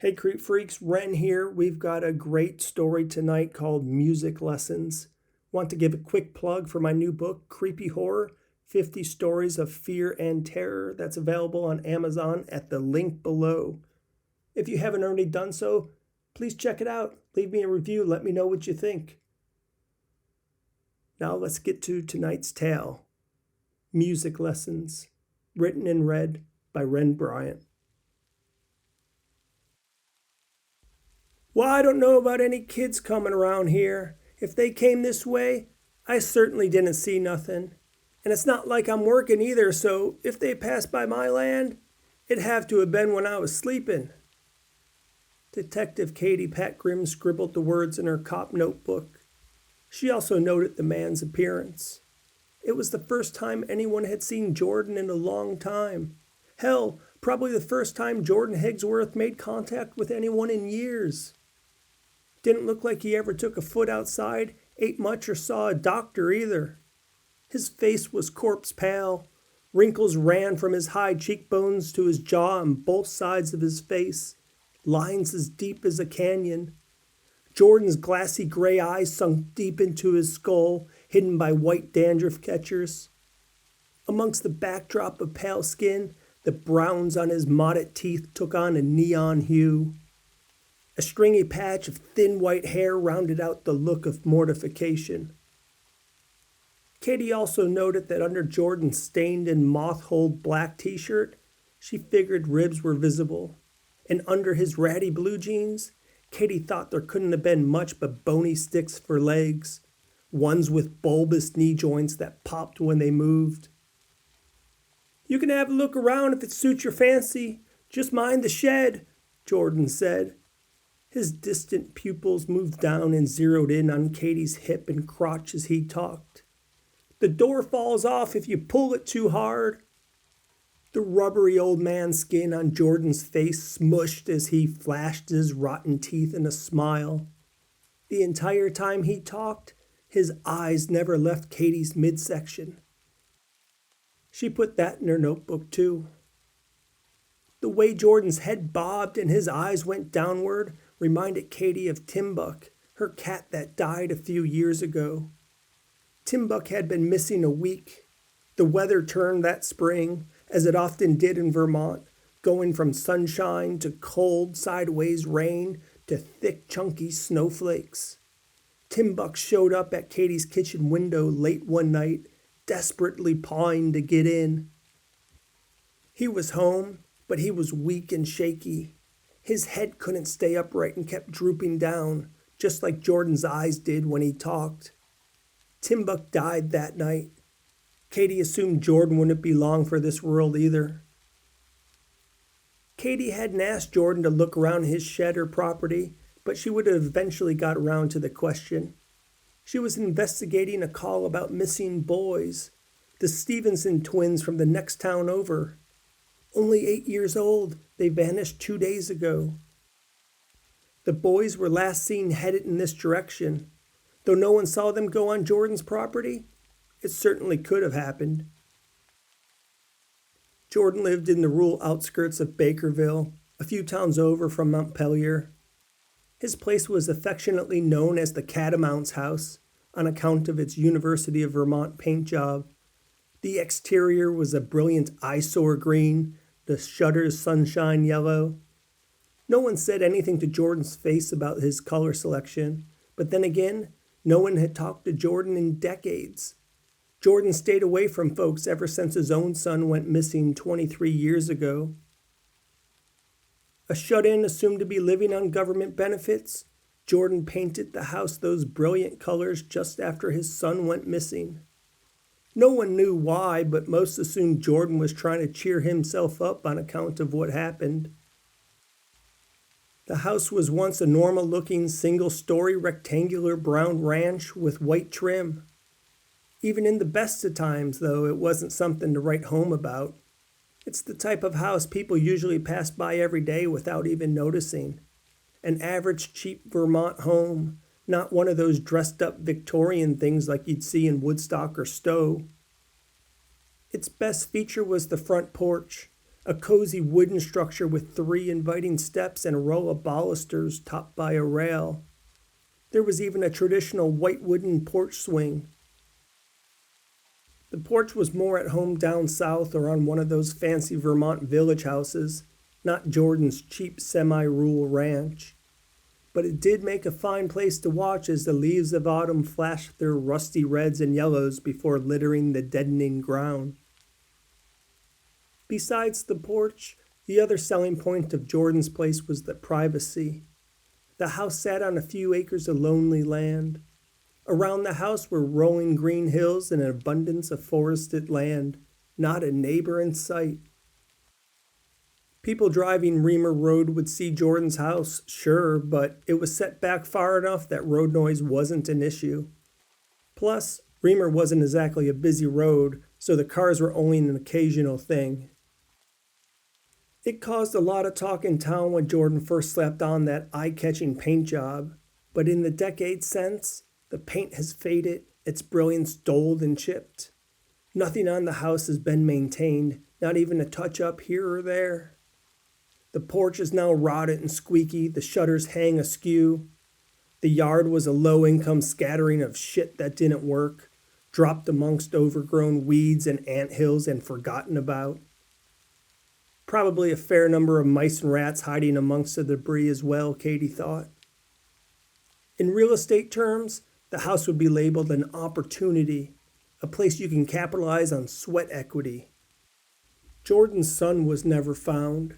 Hey Creep Freaks, Ren here. We've got a great story tonight called Music Lessons. Want to give a quick plug for my new book, Creepy Horror, 50 Stories of Fear and Terror, that's available on Amazon at the link below. If you haven't already done so, please check it out. Leave me a review, let me know what you think. Now let's get to tonight's tale, Music Lessons, written and read by Ren Bryant. Well, I don't know about any kids coming around here. If they came this way, I certainly didn't see nothing. And it's not like I'm working either, so if they passed by my land, it'd have to have been when I was sleeping. Detective Katie Pat Grimm scribbled the words in her cop notebook. She also noted the man's appearance. It was the first time anyone had seen Jordan in a long time. Hell, probably the first time Jordan Higsworth made contact with anyone in years. Didn't look like he ever took a foot outside, ate much, or saw a doctor either. His face was corpse pale. Wrinkles ran from his high cheekbones to his jaw on both sides of his face, lines as deep as a canyon. Jordan's glassy gray eyes sunk deep into his skull, hidden by white dandruff catchers. Amongst the backdrop of pale skin, the browns on his mottled teeth took on a neon hue. A stringy patch of thin white hair rounded out the look of mortification. Katie also noted that under Jordan's stained and moth-holed black t-shirt, she figured ribs were visible. And under his ratty blue jeans, Katie thought there couldn't have been much but bony sticks for legs, ones with bulbous knee joints that popped when they moved. "You can have a look around if it suits your fancy. Just mind the shed," Jordan said. His distant pupils moved down and zeroed in on Katie's hip and crotch as he talked. "The door falls off if you pull it too hard." The rubbery old man's skin on Jordan's face smushed as he flashed his rotten teeth in a smile. The entire time he talked, his eyes never left Katie's midsection. She put that in her notebook too. The way Jordan's head bobbed and his eyes went downward reminded Katie of Timbuk, her cat that died a few years ago. Timbuk had been missing a week. The weather turned that spring, as it often did in Vermont, going from sunshine to cold, sideways rain to thick, chunky snowflakes. Timbuk showed up at Katie's kitchen window late one night, desperately pawing to get in. He was home, but he was weak and shaky. His head couldn't stay upright and kept drooping down, just like Jordan's eyes did when he talked. Timbuk died that night. Katie assumed Jordan wouldn't be long for this world either. Katie hadn't asked Jordan to look around his shed or property, but she would have eventually got around to the question. She was investigating a call about missing boys, the Stevenson twins from the next town over. Only 8 years old, they vanished 2 days ago. The boys were last seen headed in this direction. Though no one saw them go on Jordan's property, it certainly could have happened. Jordan lived in the rural outskirts of Bakerville, a few towns over from Montpelier. His place was affectionately known as the Catamounts House on account of its University of Vermont paint job. The exterior was a brilliant eyesore green, the shutters sunshine yellow. No one said anything to Jordan's face about his color selection, but then again, no one had talked to Jordan in decades. Jordan stayed away from folks ever since his own son went missing 23 years ago. A shut-in assumed to be living on government benefits, Jordan painted the house those brilliant colors just after his son went missing. No one knew why, but most assumed Jordan was trying to cheer himself up on account of what happened. The house was once a normal-looking single-story rectangular brown ranch with white trim. Even in the best of times, though, it wasn't something to write home about. It's the type of house people usually pass by every day without even noticing. An average cheap Vermont home, not one of those dressed-up Victorian things like you'd see in Woodstock or Stowe. Its best feature was the front porch, a cozy wooden structure with 3 inviting steps and a row of balusters topped by a rail. There was even a traditional white wooden porch swing. The porch was more at home down south or on one of those fancy Vermont village houses, not Jordan's cheap semi-rural ranch. But it did make a fine place to watch as the leaves of autumn flashed their rusty reds and yellows before littering the deadening ground. Besides the porch, the other selling point of Jordan's place was the privacy. The house sat on a few acres of lonely land. Around the house were rolling green hills and an abundance of forested land, not a neighbor in sight. People driving Reamer Road would see Jordan's house, sure, but it was set back far enough that road noise wasn't an issue. Plus, Reamer wasn't exactly a busy road, so the cars were only an occasional thing. It caused a lot of talk in town when Jordan first slapped on that eye-catching paint job, but in the decades since, the paint has faded, its brilliance dulled and chipped. Nothing on the house has been maintained, not even a touch-up here or there. The porch is now rotted and squeaky, the shutters hang askew. The yard was a low-income scattering of shit that didn't work, dropped amongst overgrown weeds and anthills and forgotten about. Probably a fair number of mice and rats hiding amongst the debris as well, Katie thought. In real estate terms, the house would be labeled an opportunity, a place you can capitalize on sweat equity. Jordan's son was never found.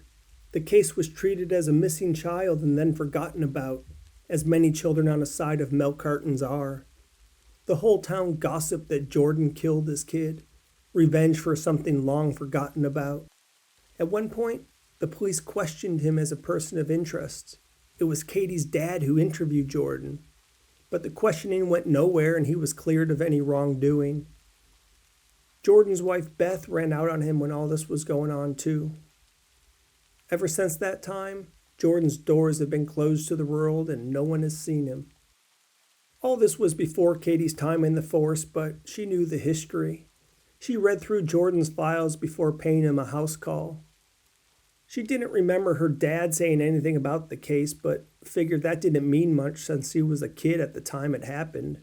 The case was treated as a missing child and then forgotten about, as many children on the side of milk cartons are. The whole town gossiped that Jordan killed his kid, revenge for something long forgotten about. At one point, the police questioned him as a person of interest. It was Katie's dad who interviewed Jordan, but the questioning went nowhere and he was cleared of any wrongdoing. Jordan's wife Beth ran out on him when all this was going on too. Ever since that time, Jordan's doors have been closed to the world and no one has seen him. All this was before Katie's time in the force, but she knew the history. She read through Jordan's files before paying him a house call. She didn't remember her dad saying anything about the case, but figured that didn't mean much since he was a kid at the time it happened.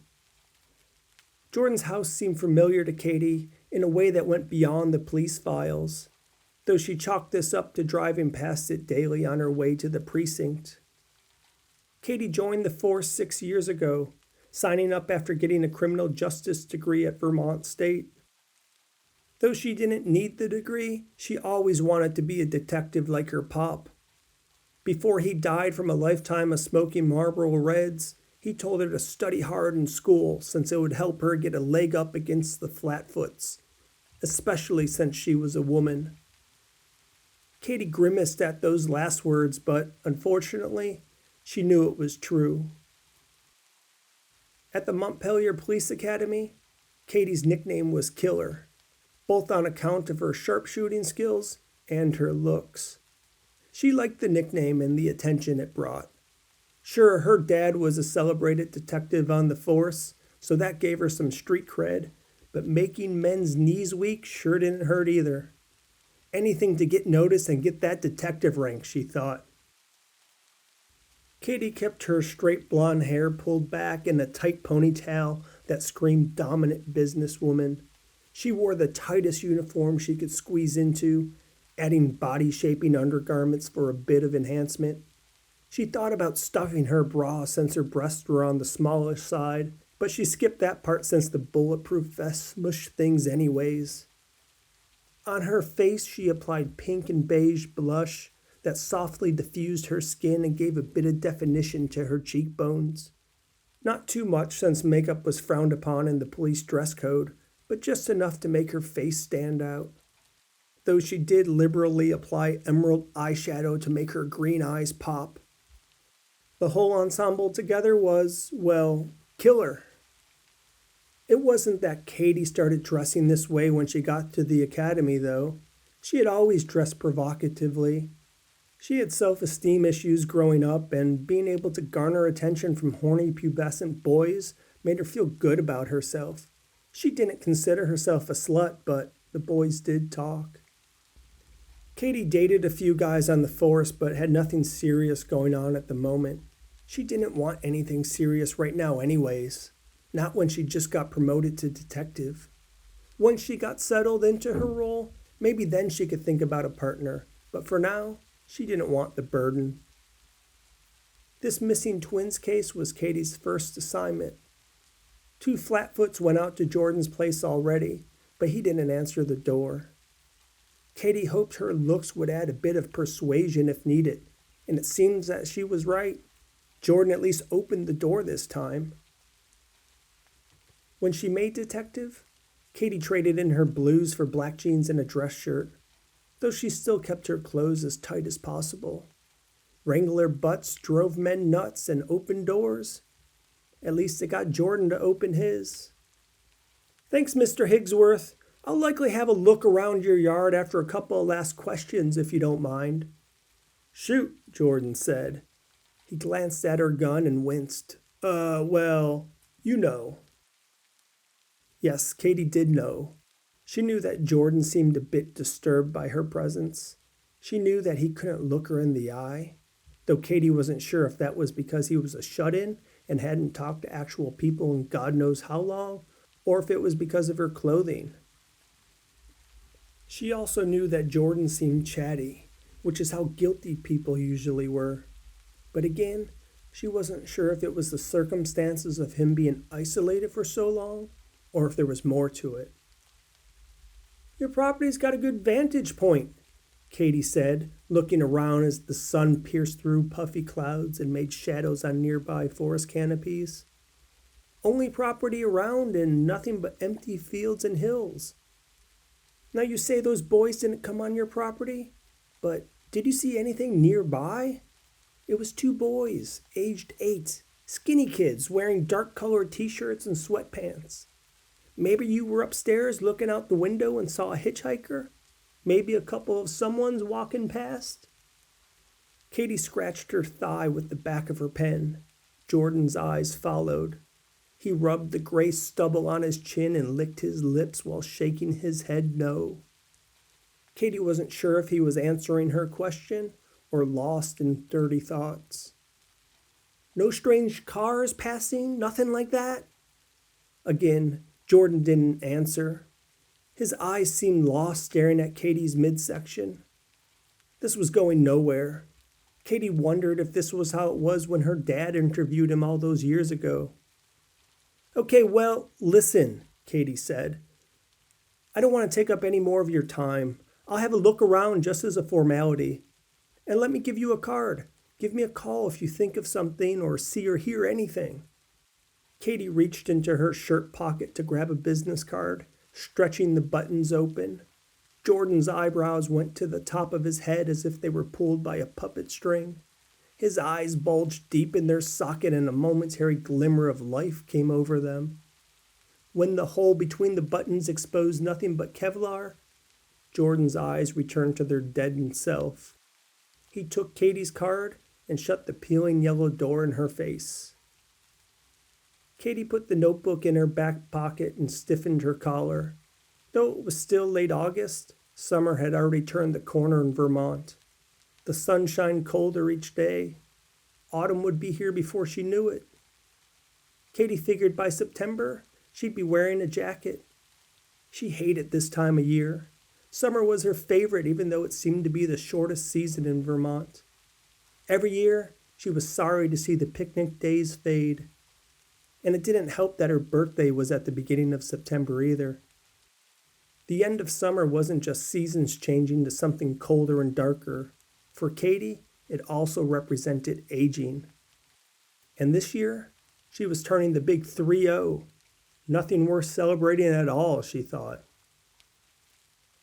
Jordan's house seemed familiar to Katie in a way that went beyond the police files, though she chalked this up to driving past it daily on her way to the precinct. Katie joined the force 6 years ago, signing up after getting a criminal justice degree at Vermont State. Though she didn't need the degree, she always wanted to be a detective like her pop. Before he died from a lifetime of smoking Marlboro Reds, he told her to study hard in school since it would help her get a leg up against the Flatfoots, especially since she was a woman. Katie grimaced at those last words, but unfortunately, she knew it was true. At the Montpelier Police Academy, Katie's nickname was Killer, both on account of her sharpshooting skills and her looks. She liked the nickname and the attention it brought. Sure, her dad was a celebrated detective on the force, so that gave her some street cred, but making men's knees weak sure didn't hurt either. Anything to get noticed and get that detective rank, she thought. Katie kept her straight blonde hair pulled back in a tight ponytail that screamed dominant businesswoman. She wore the tightest uniform she could squeeze into, adding body-shaping undergarments for a bit of enhancement. She thought about stuffing her bra since her breasts were on the smallish side, but she skipped that part since the bulletproof vest smushed things anyways. On her face, she applied pink and beige blush that softly diffused her skin and gave a bit of definition to her cheekbones. Not too much since makeup was frowned upon in the police dress code, but just enough to make her face stand out. Though she did liberally apply emerald eyeshadow to make her green eyes pop. The whole ensemble together was, well, killer. It wasn't that Katie started dressing this way when she got to the academy, though. She had always dressed provocatively. She had self-esteem issues growing up, and being able to garner attention from horny pubescent boys made her feel good about herself. She didn't consider herself a slut, but the boys did talk. Katie dated a few guys on the force but had nothing serious going on at the moment. She didn't want anything serious right now anyways. Not when she just got promoted to detective. Once she got settled into her role, maybe then she could think about a partner. But for now, she didn't want the burden. This missing twins case was Katie's first assignment. 2 flatfoots went out to Jordan's place already, but he didn't answer the door. Katie hoped her looks would add a bit of persuasion if needed, and it seems that she was right. Jordan at least opened the door this time. When she made detective, Katie traded in her blues for black jeans and a dress shirt, though she still kept her clothes as tight as possible. Wrangler butts drove men nuts and opened doors. At least it got Jordan to open his. "Thanks, Mr. Higsworth. I'll likely have a look around your yard after a couple of last questions, if you don't mind." "Shoot," Jordan said. He glanced at her gun and winced. Well, you know." Yes, Katie did know. She knew that Jordan seemed a bit disturbed by her presence. She knew that he couldn't look her in the eye, though Katie wasn't sure if that was because he was a shut-in and hadn't talked to actual people in God knows how long, or if it was because of her clothing. She also knew that Jordan seemed chatty, which is how guilty people usually were. But again, she wasn't sure if it was the circumstances of him being isolated for so long, or if there was more to it. "Your property's got a good vantage point," Katie said, looking around as the sun pierced through puffy clouds and made shadows on nearby forest canopies. "Only property around and nothing but empty fields and hills. Now you say those boys didn't come on your property, but did you see anything nearby?" It was 2 boys, aged 8, skinny kids wearing dark-colored t-shirts and sweatpants. Maybe you were upstairs looking out the window and saw a hitchhiker? Maybe a couple of someones walking past? Katie scratched her thigh with the back of her pen. Jordan's eyes followed. He rubbed the gray stubble on his chin and licked his lips while shaking his head no. Katie wasn't sure if he was answering her question or lost in dirty thoughts. "No strange cars passing? Nothing like that?" Again, Jordan didn't answer. His eyes seemed lost staring at Katie's midsection. This was going nowhere. Katie wondered if this was how it was when her dad interviewed him all those years ago. "Okay, well, listen," Katie said. "I don't want to take up any more of your time. I'll have a look around just as a formality. And let me give you a card. Give me a call if you think of something or see or hear anything." Katie reached into her shirt pocket to grab a business card, stretching the buttons open. Jordan's eyebrows went to the top of his head as if they were pulled by a puppet string. His eyes bulged deep in their socket and a momentary glimmer of life came over them. When the hole between the buttons exposed nothing but Kevlar, Jordan's eyes returned to their deadened self. He took Katie's card and shut the peeling yellow door in her face. Katie put the notebook in her back pocket and stiffened her collar. Though it was still late August, summer had already turned the corner in Vermont. The sun shined colder each day. Autumn would be here before she knew it. Katie figured by September, she'd be wearing a jacket. She hated this time of year. Summer was her favorite, even though it seemed to be the shortest season in Vermont. Every year, she was sorry to see the picnic days fade. And it didn't help that her birthday was at the beginning of September either. The end of summer wasn't just seasons changing to something colder and darker. For Katie, it also represented aging. And this year, she was turning the big 3-0. Nothing worth celebrating at all, she thought.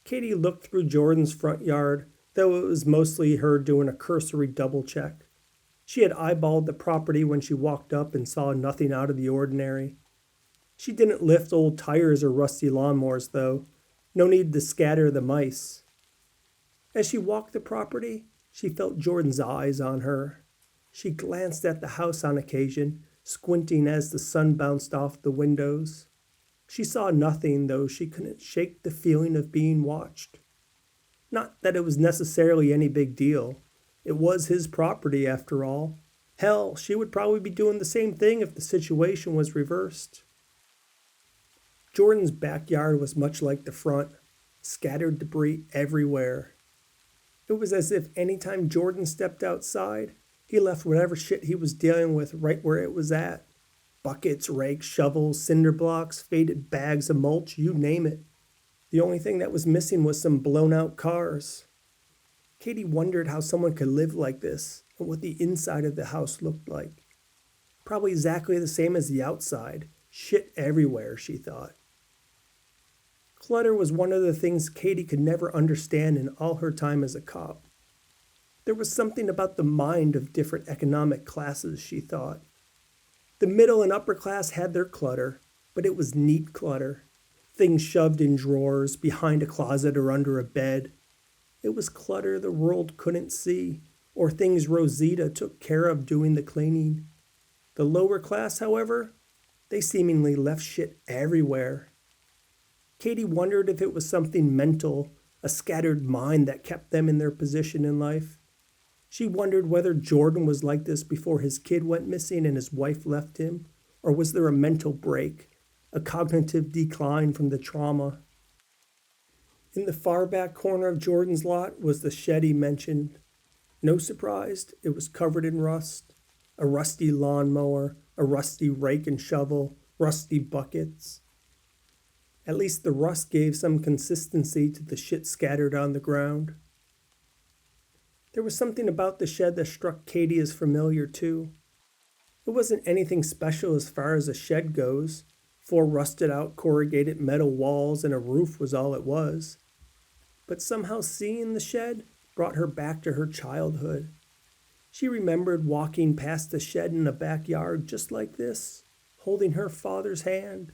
Katie looked through Jordan's front yard, though it was mostly her doing a cursory double check. She had eyeballed the property when she walked up and saw nothing out of the ordinary. She didn't lift old tires or rusty lawnmowers, though. No need to scatter the mice. As she walked the property, she felt Jordan's eyes on her. She glanced at the house on occasion, squinting as the sun bounced off the windows. She saw nothing, though she couldn't shake the feeling of being watched. Not that it was necessarily any big deal. It was his property after all. Hell, she would probably be doing the same thing if the situation was reversed. Jordan's backyard was much like the front, scattered debris everywhere. It was as if any time Jordan stepped outside, he left whatever shit he was dealing with right where it was at. Buckets, rakes, shovels, cinder blocks, faded bags of mulch, you name it. The only thing that was missing was some blown out cars. Katie wondered how someone could live like this and what the inside of the house looked like. Probably exactly the same as the outside. Shit everywhere, she thought. Clutter was one of the things Katie could never understand in all her time as a cop. There was something about the mind of different economic classes, she thought. The middle and upper class had their clutter, but it was neat clutter. Things shoved in drawers, behind a closet, or under a bed. It was clutter the world couldn't see, or things Rosita took care of doing the cleaning. The lower class, however, they seemingly left shit everywhere. Katie wondered if it was something mental, a scattered mind that kept them in their position in life. She wondered whether Jordan was like this before his kid went missing and his wife left him, or was there a mental break, a cognitive decline from the trauma. In the far back corner of Jordan's lot was the shed he mentioned. No surprise, it was covered in rust. A rusty lawnmower, a rusty rake and shovel, rusty buckets. At least the rust gave some consistency to the shit scattered on the ground. There was something about the shed that struck Katie as familiar too. It wasn't anything special as far as a shed goes. 4 rusted out corrugated metal walls and a roof was all it was. But somehow seeing the shed brought her back to her childhood. She remembered walking past the shed in the backyard just like this, holding her father's hand.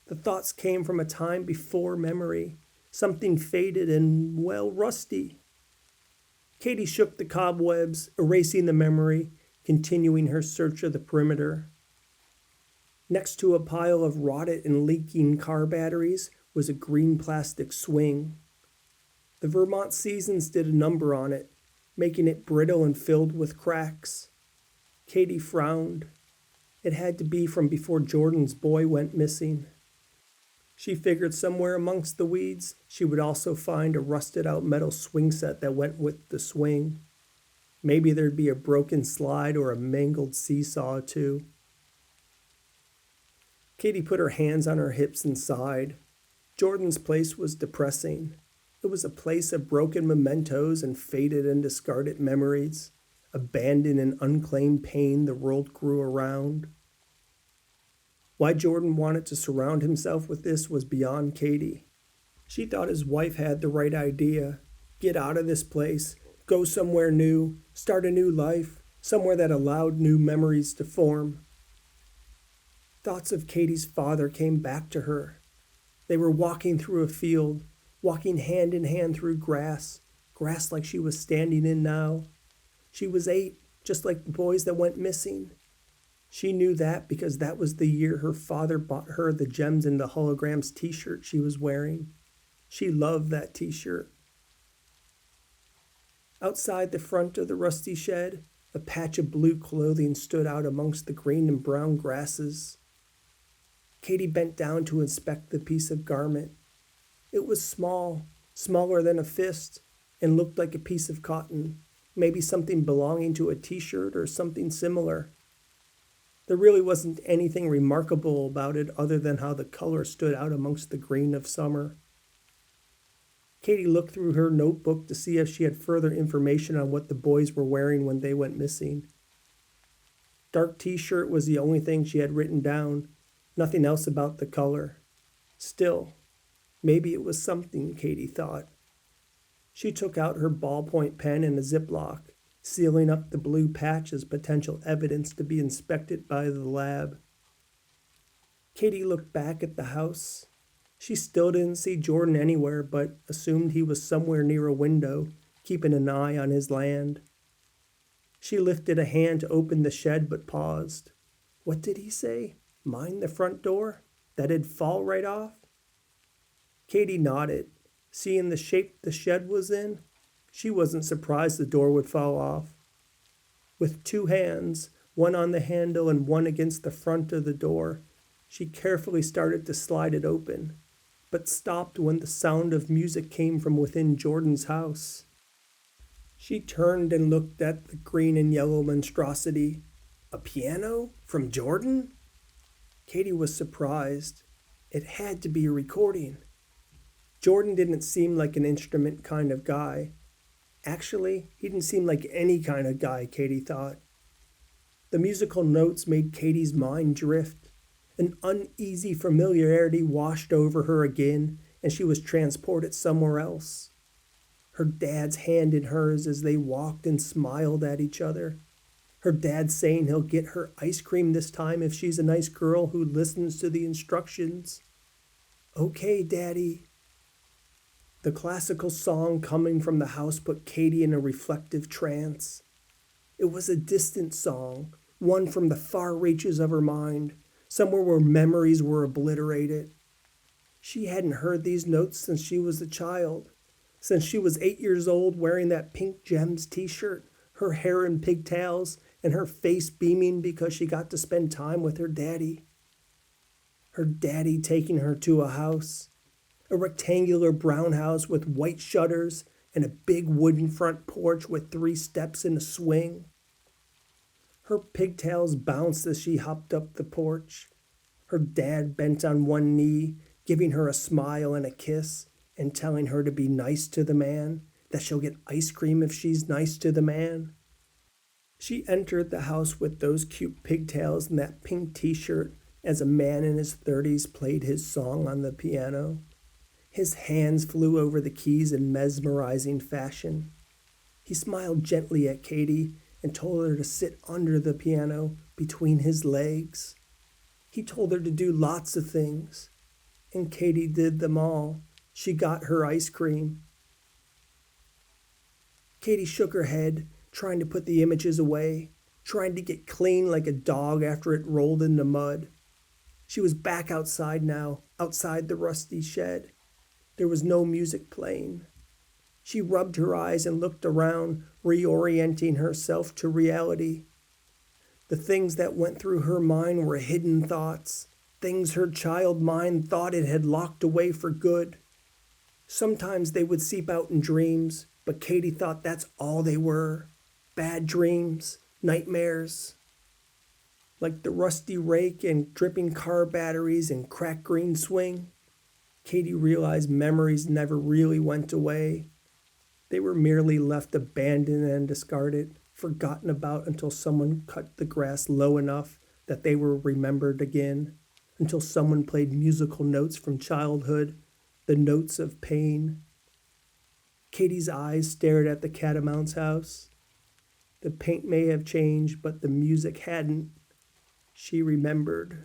The thoughts came from a time before memory, something faded and, well, rusty. Katie shook the cobwebs, erasing the memory, continuing her search of the perimeter. Next to a pile of rotted and leaking car batteries was a green plastic swing. The Vermont seasons did a number on it, making it brittle and filled with cracks. Katie frowned. It had to be from before Jordan's boy went missing. She figured somewhere amongst the weeds she would also find a rusted-out metal swing set that went with the swing. Maybe there'd be a broken slide or a mangled seesaw, too. Katie put her hands on her hips and sighed. Jordan's place was depressing. It was a place of broken mementos and faded and discarded memories, abandoned and unclaimed pain the world grew around. Why Jordan wanted to surround himself with this was beyond Katie. She thought his wife had the right idea. Get out of this place, go somewhere new, start a new life, somewhere that allowed new memories to form. Thoughts of Katie's father came back to her. They were walking through a field, walking hand in hand through grass like she was standing in now. She was 8, just like the boys that went missing. She knew that because that was the year her father bought her the Gems in the Holograms t-shirt she was wearing. She loved that t-shirt. Outside the front of the rusty shed, a patch of blue clothing stood out amongst the green and brown grasses. Katie bent down to inspect the piece of garment. It was small, smaller than a fist, and looked like a piece of cotton, maybe something belonging to a t-shirt or something similar. There really wasn't anything remarkable about it other than how the color stood out amongst the green of summer. Katie looked through her notebook to see if she had further information on what the boys were wearing when they went missing. Dark t-shirt was the only thing she had written down, nothing else about the color. Still, maybe it was something, Katie thought. She took out her ballpoint pen and a Ziploc, sealing up the blue patch as potential evidence to be inspected by the lab. Katie looked back at the house. She still didn't see Jordan anywhere, but assumed he was somewhere near a window, keeping an eye on his land. She lifted a hand to open the shed, but paused. What did he say? Mind the front door? That it'd fall right off? Katie nodded. Seeing the shape the shed was in, she wasn't surprised the door would fall off. With two hands, one on the handle and one against the front of the door, she carefully started to slide it open, but stopped when the sound of music came from within Jordan's house. She turned and looked at the green and yellow monstrosity. A piano? From Jordan? Katie was surprised. It had to be a recording. Jordan didn't seem like an instrument kind of guy. Actually, he didn't seem like any kind of guy, Katie thought. The musical notes made Katie's mind drift. An uneasy familiarity washed over her again, and she was transported somewhere else. Her dad's hand in hers as they walked and smiled at each other. Her dad saying he'll get her ice cream this time if she's a nice girl who listens to the instructions. Okay, Daddy. The classical song coming from the house put Katie in a reflective trance. It was a distant song, one from the far reaches of her mind, somewhere where memories were obliterated. She hadn't heard these notes since she was a child, since she was 8 years old wearing that pink gems t-shirt, her hair in pigtails, and her face beaming because she got to spend time with her daddy. Her daddy taking her to a house. A rectangular brown house with white shutters and a big wooden front porch with 3 steps and a swing. Her pigtails bounced as she hopped up the porch. Her dad bent on one knee, giving her a smile and a kiss and telling her to be nice to the man, that she'll get ice cream if she's nice to the man. She entered the house with those cute pigtails and that pink t-shirt as a man in his 30s played his song on the piano. His hands flew over the keys in mesmerizing fashion. He smiled gently at Katie and told her to sit under the piano between his legs. He told her to do lots of things, and Katie did them all. She got her ice cream. Katie shook her head, trying to put the images away, trying to get clean like a dog after it rolled in the mud. She was back outside now, outside the rusty shed. There was no music playing. She rubbed her eyes and looked around, reorienting herself to reality. The things that went through her mind were hidden thoughts, things her child mind thought it had locked away for good. Sometimes they would seep out in dreams, but Katie thought that's all they were. Bad dreams, nightmares. Like the rusty rake and dripping car batteries and cracked green swing. Katie realized memories never really went away. They were merely left abandoned and discarded, forgotten about until someone cut the grass low enough that they were remembered again, until someone played musical notes from childhood, the notes of pain. Katie's eyes stared at the Catamounts house. The paint may have changed, but the music hadn't. She remembered.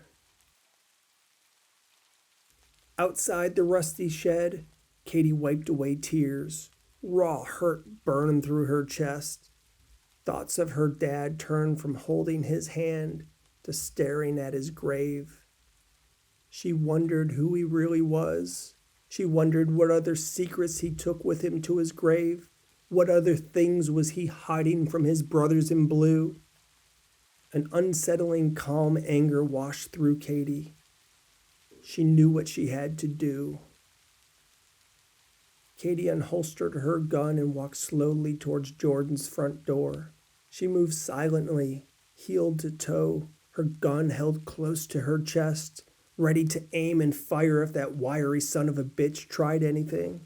Outside the rusty shed, Katie wiped away tears. Raw hurt burned through her chest. Thoughts of her dad turned from holding his hand to staring at his grave. She wondered who he really was. She wondered what other secrets he took with him to his grave. What other things was he hiding from his brothers in blue? An unsettling, calm anger washed through Katie. She knew what she had to do. Katie unholstered her gun and walked slowly towards Jordan's front door. She moved silently, heel to toe, her gun held close to her chest, ready to aim and fire if that wiry son of a bitch tried anything.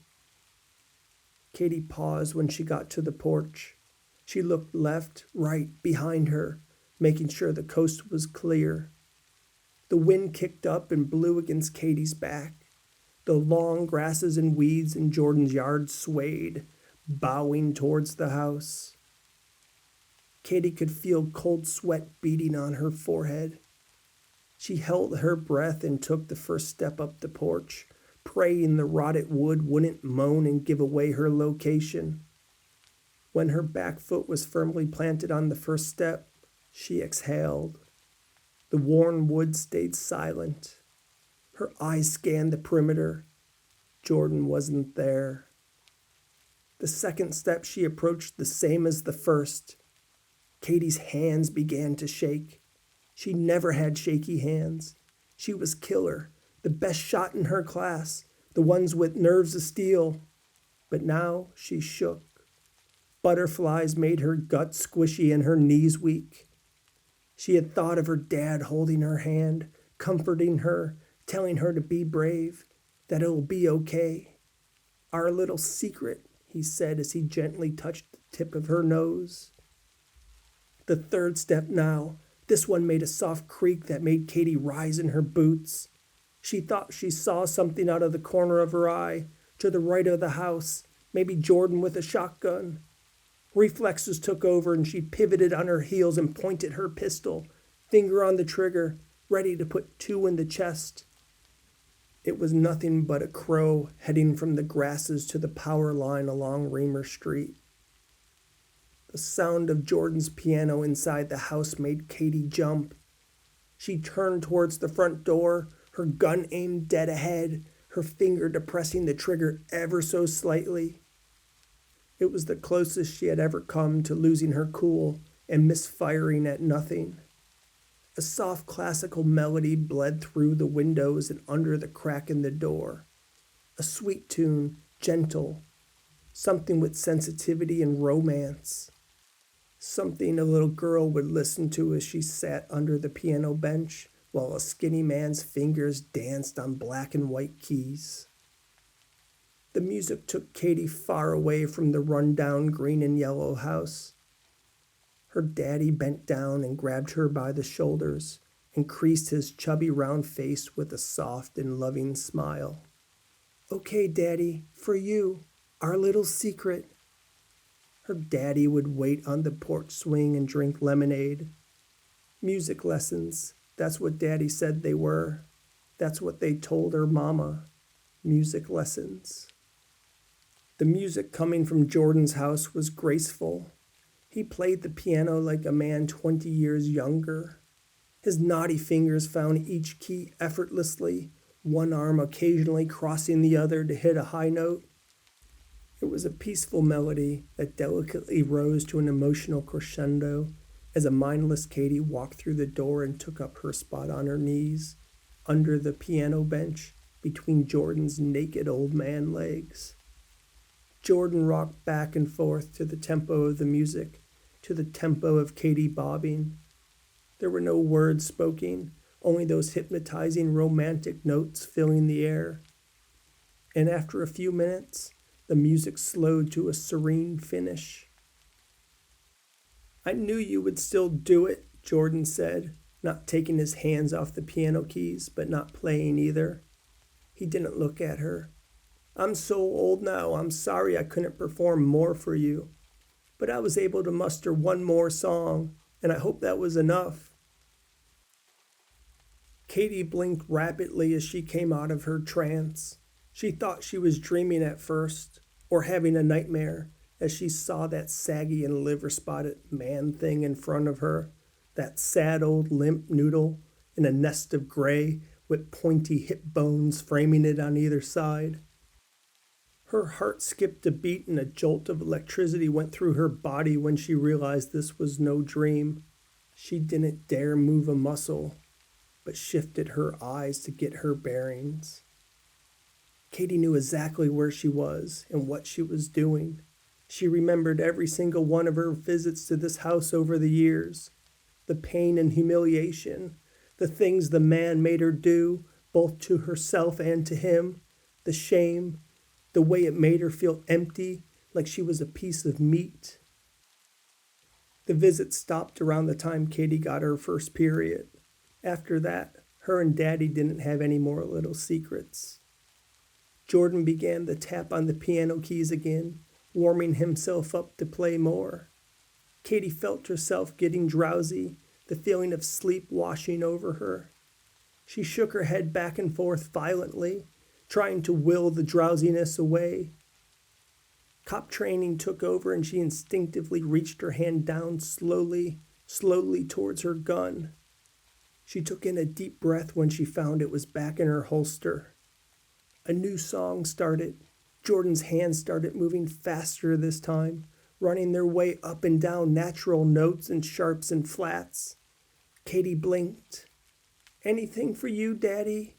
Katie paused when she got to the porch. She looked left, right, behind her, making sure the coast was clear. The wind kicked up and blew against Katie's back. The long grasses and weeds in Jordan's yard swayed, bowing towards the house. Katie could feel cold sweat beating on her forehead. She held her breath and took the first step up the porch, praying the rotted wood wouldn't moan and give away her location. When her back foot was firmly planted on the first step, she exhaled. The worn wood stayed silent. Her eyes scanned the perimeter. Jordan wasn't there. The second step she approached the same as the first. Katie's hands began to shake. She never had shaky hands. She was killer, the best shot in her class, the ones with nerves of steel. But now she shook. Butterflies made her gut squishy and her knees weak. She had thought of her dad holding her hand, comforting her, telling her to be brave, that it will be okay. Our little secret, he said as he gently touched the tip of her nose. The third step now, this one made a soft creak that made Katie rise in her boots. She thought she saw something out of the corner of her eye, to the right of the house, maybe Jordan with a shotgun. Reflexes took over and she pivoted on her heels and pointed her pistol, finger on the trigger, ready to put 2 in the chest. It was nothing but a crow heading from the grasses to the power line along Reamer Street. The sound of Jordan's piano inside the house made Katie jump. She turned towards the front door, her gun aimed dead ahead, her finger depressing the trigger ever so slightly. It was the closest she had ever come to losing her cool and misfiring at nothing. A soft classical melody bled through the windows and under the crack in the door. A sweet tune, gentle, something with sensitivity and romance. Something a little girl would listen to as she sat under the piano bench while a skinny man's fingers danced on black and white keys. The music took Katie far away from the run-down green and yellow house. Her daddy bent down and grabbed her by the shoulders and creased his chubby round face with a soft and loving smile. "Okay, Daddy, for you, our little secret." Her daddy would wait on the porch swing and drink lemonade. Music lessons, that's what Daddy said they were. That's what they told her mama. Music lessons. The music coming from Jordan's house was graceful. He played the piano like a man 20 years younger. His knotty fingers found each key effortlessly, one arm occasionally crossing the other to hit a high note. It was a peaceful melody that delicately rose to an emotional crescendo as a mindless Katie walked through the door and took up her spot on her knees, under the piano bench, between Jordan's naked old man legs. Jordan rocked back and forth to the tempo of the music, to the tempo of Katie bobbing. There were no words spoken, only those hypnotizing romantic notes filling the air. And after a few minutes, the music slowed to a serene finish. "I knew you would still do it," Jordan said, not taking his hands off the piano keys, but not playing either. He didn't look at her. "I'm so old now, I'm sorry I couldn't perform more for you. But I was able to muster one more song, and I hope that was enough." Katie blinked rapidly as she came out of her trance. She thought she was dreaming at first, or having a nightmare, as she saw that saggy and liver-spotted man-thing in front of her, that sad old limp noodle in a nest of gray with pointy hip bones framing it on either side. Her heart skipped a beat and a jolt of electricity went through her body when she realized this was no dream. She didn't dare move a muscle, but shifted her eyes to get her bearings. Katie knew exactly where she was and what she was doing. She remembered every single one of her visits to this house over the years. The pain and humiliation, the things the man made her do, both to herself and to him, the shame, the way it made her feel empty, like she was a piece of meat. The visit stopped around the time Katie got her first period. After that, her and Daddy didn't have any more little secrets. Jordan began to tap on the piano keys again, warming himself up to play more. Katie felt herself getting drowsy, the feeling of sleep washing over her. She shook her head back and forth violently, trying to will the drowsiness away. Cop training took over and she instinctively reached her hand down slowly towards her gun. She took in a deep breath when she found it was back in her holster. A new song started. Jordan's hands started moving faster this time, running their way up and down natural notes and sharps and flats. Katie blinked. Anything for you, Daddy?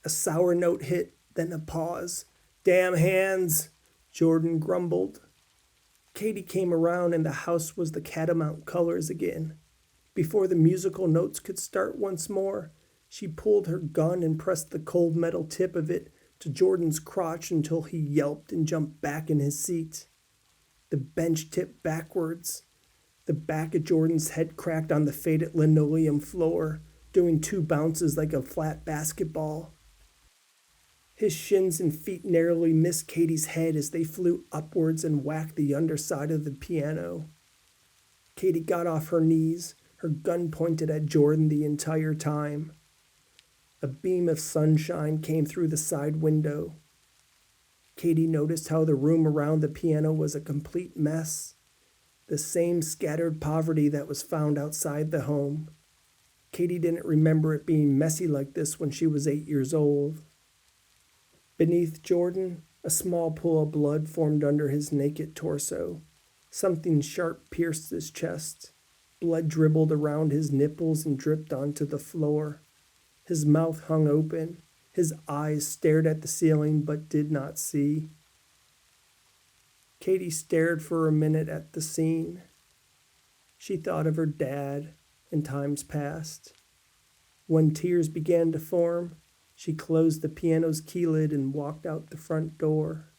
A sour note hit, then a pause. Damn hands, Jordan grumbled. Katie came around and the house was the catamount colors again. Before the musical notes could start once more, she pulled her gun and pressed the cold metal tip of it to Jordan's crotch until he yelped and jumped back in his seat. The bench tipped backwards. The back of Jordan's head cracked on the faded linoleum floor, doing 2 bounces like a flat basketball. His shins and feet narrowly missed Katie's head as they flew upwards and whacked the underside of the piano. Katie got off her knees, her gun pointed at Jordan the entire time. A beam of sunshine came through the side window. Katie noticed how the room around the piano was a complete mess, the same scattered poverty that was found outside the home. Katie didn't remember it being messy like this when she was 8 years old. Beneath Jordan, a small pool of blood formed under his naked torso. Something sharp pierced his chest. Blood dribbled around his nipples and dripped onto the floor. His mouth hung open. His eyes stared at the ceiling but did not see. Katie stared for a minute at the scene. She thought of her dad and times past. When tears began to form, she closed the piano's key lid and walked out the front door.